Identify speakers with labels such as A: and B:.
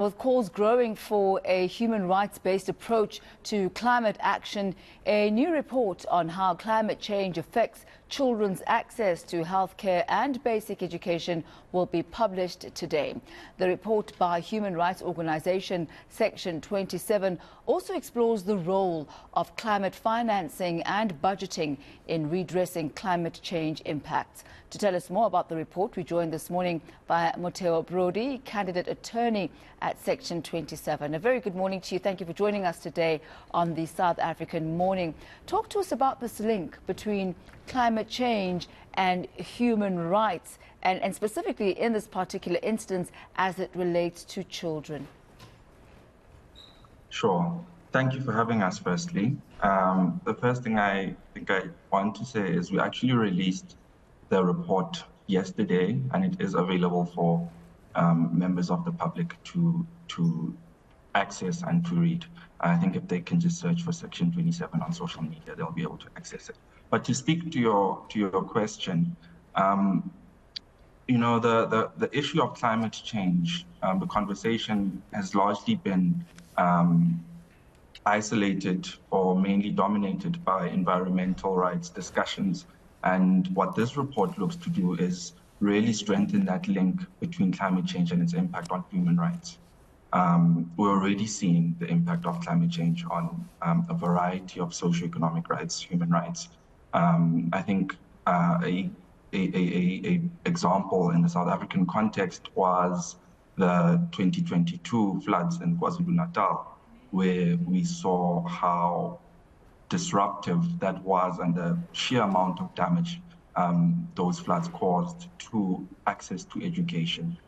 A: With calls growing for a human rights-based approach to climate action, a new report on how climate change affects children's access to healthcare and basic education will be published today. The report by human rights organization Section 27 also explores the role of climate financing and budgeting in redressing climate change impacts. To tell us more about the report, we joined this morning by Motheo Brody, candidate attorney at Section 27. A very good morning to you. Thank you for joining us today on the South African Morning. Talk to us about this link between climate change and human rights, and specifically in this particular instance as it relates to children.
B: Sure. Thank you for having us, firstly. The first thing I think I want to say is we actually released the report yesterday, and it is available for members of the public to access and to read. I think if they can just search for Section 27 on social media, they'll be able to access it. But to speak to your question, you know, the issue of climate change, the conversation has largely been isolated or mainly dominated by environmental rights discussions. And what this report looks to do is really strengthen that link between climate change and its impact on human rights. We're already seeing the impact of climate change on a variety of socioeconomic rights, human rights. I think a example in the South African context was the 2022 floods in KwaZulu-Natal, where we saw how disruptive that was and the sheer amount of damage those floods caused to access to education,